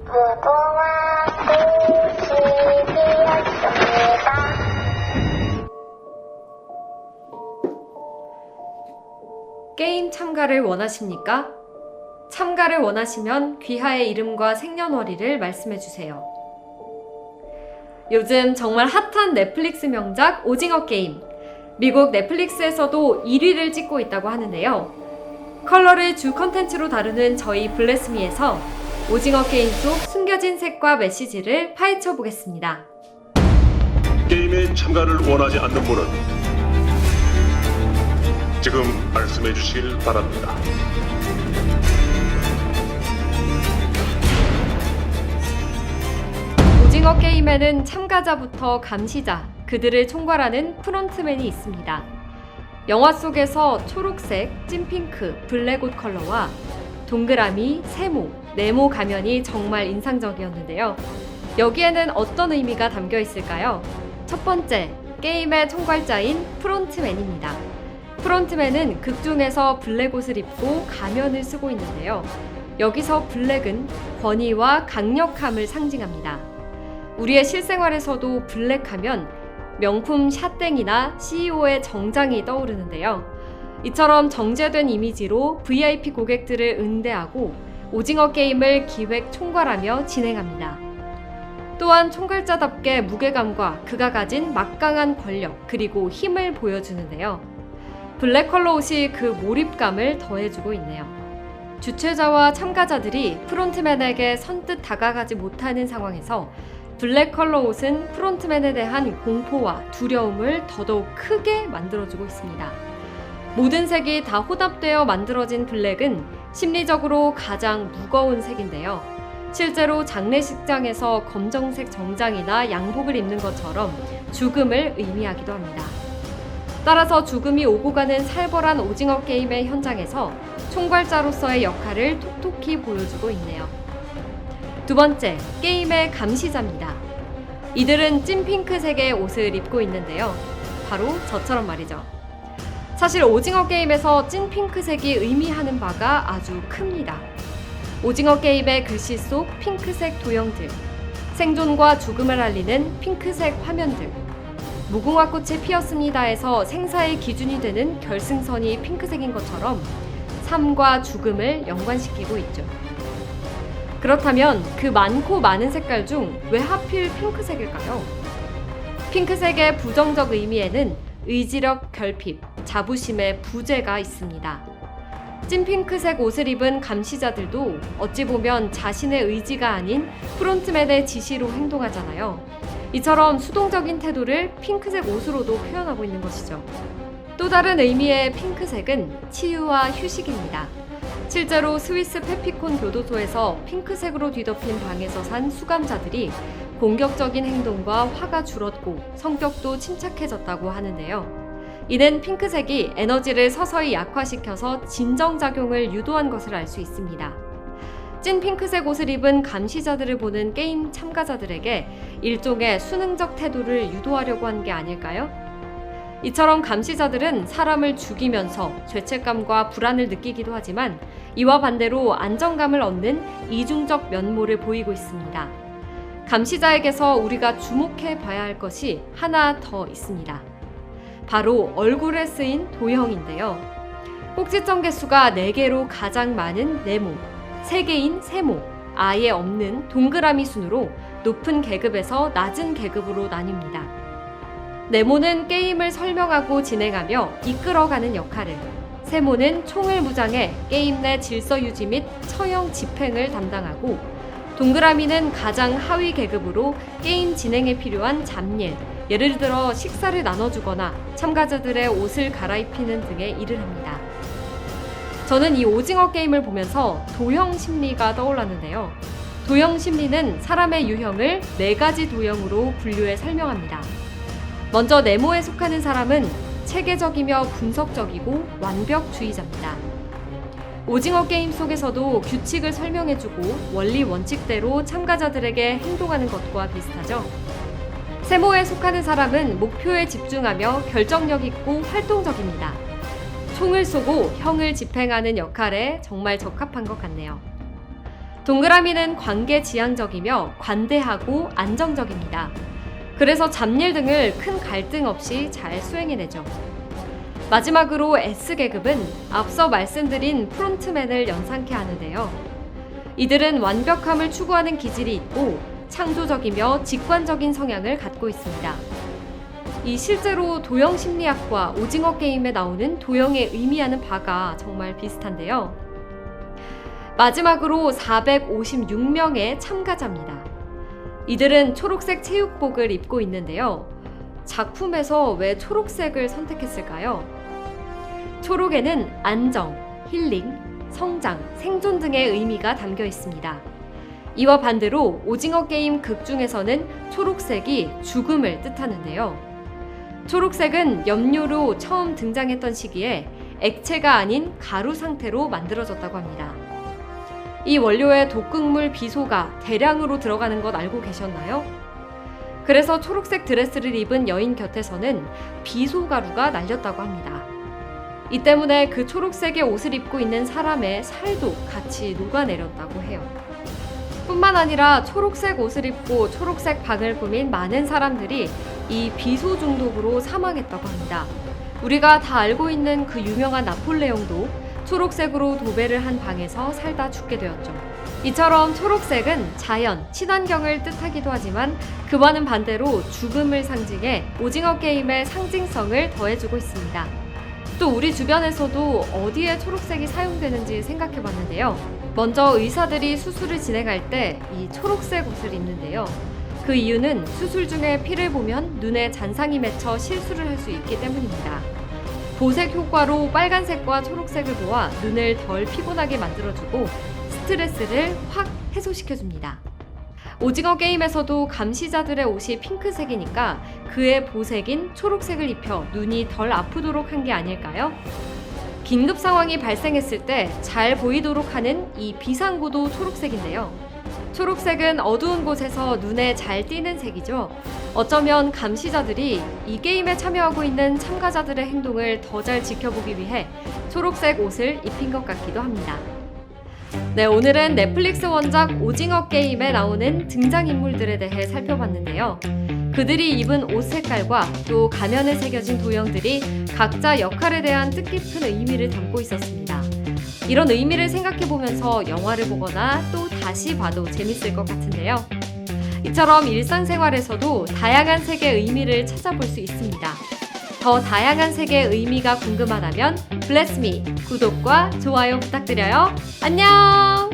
무궁화 꽃이 피었습니다. 게임 참가를 원하십니까? 참가를 원하시면 귀하의 이름과 생년월일을 말씀해주세요. 요즘 정말 핫한 넷플릭스 명작 오징어 게임. 미국 넷플릭스에서도 1위를 찍고 있다고 하는데요. 컬러를 주 컨텐츠로 다루는 저희 블레스미에서 오징어 게임 속 숨겨진 색과 메시지를 파헤쳐 보겠습니다. 게임에 참가를 원하지 않는 분은 지금 말씀해 주시길 바랍니다. 오징어 게임에는 참가자부터 감시자, 그들을 총괄하는 프론트맨이 있습니다. 영화 속에서 초록색, 찐핑크, 블랙옷 컬러와 동그라미, 세모, 네모 가면이 정말 인상적이었는데요. 여기에는 어떤 의미가 담겨 있을까요? 첫 번째, 게임의 총괄자인 프론트맨입니다. 프론트맨은 극 중에서 블랙옷을 입고 가면을 쓰고 있는데요. 여기서 블랙은 권위와 강력함을 상징합니다. 우리의 실생활에서도 블랙하면 명품 샤땡이나 CEO의 정장이 떠오르는데요. 이처럼 정제된 이미지로 VIP 고객들을 응대하고 오징어 게임을 기획 총괄하며 진행합니다. 또한 총괄자답게 무게감과 그가 가진 막강한 권력 그리고 힘을 보여주는데요. 블랙 컬러 옷이 그 몰입감을 더해주고 있네요. 주최자와 참가자들이 프론트맨에게 선뜻 다가가지 못하는 상황에서 블랙 컬러 옷은 프론트맨에 대한 공포와 두려움을 더더욱 크게 만들어주고 있습니다. 모든 색이 다 혼합되어 만들어진 블랙은 심리적으로 가장 무거운 색인데요. 실제로 장례식장에서 검정색 정장이나 양복을 입는 것처럼 죽음을 의미하기도 합니다. 따라서 죽음이 오고 가는 살벌한 오징어 게임의 현장에서 총괄자로서의 역할을 톡톡히 보여주고 있네요. 두 번째, 게임의 감시자입니다. 이들은 찐핑크색의 옷을 입고 있는데요. 바로 저처럼 말이죠. 사실 오징어 게임에서 찐핑크색이 의미하는 바가 아주 큽니다. 오징어 게임의 글씨 속 핑크색 도형들, 생존과 죽음을 알리는 핑크색 화면들, 무궁화 꽃이 피었습니다에서 생사의 기준이 되는 결승선이 핑크색인 것처럼 삶과 죽음을 연관시키고 있죠. 그렇다면 그 많고 많은 색깔 중 왜 하필 핑크색일까요? 핑크색의 부정적 의미에는 의지력 결핍, 자부심의 부재가 있습니다. 찐핑크색 옷을 입은 감시자들도 어찌 보면 자신의 의지가 아닌 프론트맨의 지시로 행동하잖아요. 이처럼 수동적인 태도를 핑크색 옷으로도 표현하고 있는 것이죠. 또 다른 의미의 핑크색은 치유와 휴식입니다. 실제로 스위스 페피콘 교도소에서 핑크색으로 뒤덮인 방에서 산 수감자들이 공격적인 행동과 화가 줄었고 성격도 침착해졌다고 하는데요. 이는 핑크색이 에너지를 서서히 약화시켜서 진정작용을 유도한 것을 알 수 있습니다. 찐 핑크색 옷을 입은 감시자들을 보는 게임 참가자들에게 일종의 수능적 태도를 유도하려고 한 게 아닐까요? 이처럼 감시자들은 사람을 죽이면서 죄책감과 불안을 느끼기도 하지만 이와 반대로 안정감을 얻는 이중적 면모를 보이고 있습니다. 감시자에게서 우리가 주목해 봐야 할 것이 하나 더 있습니다. 바로 얼굴에 쓰인 도형인데요. 꼭지점 개수가 4개로 가장 많은 네모, 3개인 세모, 아예 없는 동그라미 순으로 높은 계급에서 낮은 계급으로 나뉩니다. 네모는 게임을 설명하고 진행하며 이끌어가는 역할을, 세모는 총을 무장해 게임 내 질서 유지 및 처형 집행을 담당하고, 동그라미는 가장 하위 계급으로 게임 진행에 필요한 잡일, 예를 들어 식사를 나눠주거나 참가자들의 옷을 갈아입히는 등의 일을 합니다. 저는 이 오징어 게임을 보면서 도형 심리가 떠올랐는데요. 도형 심리는 사람의 유형을 4가지 도형으로 분류해 설명합니다. 먼저 네모에 속하는 사람은 체계적이며 분석적이고 완벽주의자입니다. 오징어 게임 속에서도 규칙을 설명해주고 원리 원칙대로 참가자들에게 행동하는 것과 비슷하죠. 세모에 속하는 사람은 목표에 집중하며 결정력 있고 활동적입니다. 총을 쏘고 형을 집행하는 역할에 정말 적합한 것 같네요. 동그라미는 관계지향적이며 관대하고 안정적입니다. 그래서 잡일 등을 큰 갈등 없이 잘 수행해내죠. 마지막으로 S계급은 앞서 말씀드린 프론트맨을 연상케 하는데요. 이들은 완벽함을 추구하는 기질이 있고 창조적이며 직관적인 성향을 갖고 있습니다. 이 실제로 도형 심리학과 오징어 게임에 나오는 도형에 의미하는 바가 정말 비슷한데요. 마지막으로 456명의 참가자입니다. 이들은 초록색 체육복을 입고 있는데요. 작품에서 왜 초록색을 선택했을까요? 초록에는 안정, 힐링, 성장, 생존 등의 의미가 담겨 있습니다. 이와 반대로 오징어 게임 극 중에서는 초록색이 죽음을 뜻하는데요. 초록색은 염료로 처음 등장했던 시기에 액체가 아닌 가루 상태로 만들어졌다고 합니다. 이 원료에 독극물 비소가 대량으로 들어가는 것 알고 계셨나요? 그래서 초록색 드레스를 입은 여인 곁에서는 비소가루가 날렸다고 합니다. 이 때문에 그 초록색의 옷을 입고 있는 사람의 살도 같이 녹아내렸다고 해요. 뿐만 아니라 초록색 옷을 입고 초록색 방을 꾸민 많은 사람들이 이 비소 중독으로 사망했다고 합니다. 우리가 다 알고 있는 그 유명한 나폴레옹도 초록색으로 도배를 한 방에서 살다 죽게 되었죠. 이처럼 초록색은 자연, 친환경을 뜻하기도 하지만 그와는 반대로 죽음을 상징해 오징어 게임의 상징성을 더해주고 있습니다. 또 우리 주변에서도 어디에 초록색이 사용되는지 생각해 봤는데요. 먼저 의사들이 수술을 진행할 때 이 초록색 옷을 입는데요. 그 이유는 수술 중에 피를 보면 눈에 잔상이 맺혀 실수를 할 수 있기 때문입니다. 보색 효과로 빨간색과 초록색을 모아 눈을 덜 피곤하게 만들어주고 스트레스를 확 해소시켜줍니다. 오징어 게임에서도 감시자들의 옷이 핑크색이니까 그의 보색인 초록색을 입혀 눈이 덜 아프도록 한 게 아닐까요? 긴급 상황이 발생했을 때 잘 보이도록 하는 이 비상구도 초록색인데요. 초록색은 어두운 곳에서 눈에 잘 띄는 색이죠. 어쩌면 감시자들이 이 게임에 참여하고 있는 참가자들의 행동을 더 잘 지켜보기 위해 초록색 옷을 입힌 것 같기도 합니다. 네, 오늘은 넷플릭스 원작 오징어 게임에 나오는 등장인물들에 대해 살펴봤는데요. 그들이 입은 옷 색깔과 또 가면에 새겨진 도형들이 각자 역할에 대한 뜻깊은 의미를 담고 있었습니다. 이런 의미를 생각해보면서 영화를 보거나 또 다시 봐도 재밌을 것 같은데요. 이처럼 일상생활에서도 다양한 색의 의미를 찾아볼 수 있습니다. 더 다양한 색의 의미가 궁금하다면 블레스미 구독과 좋아요 부탁드려요. 안녕!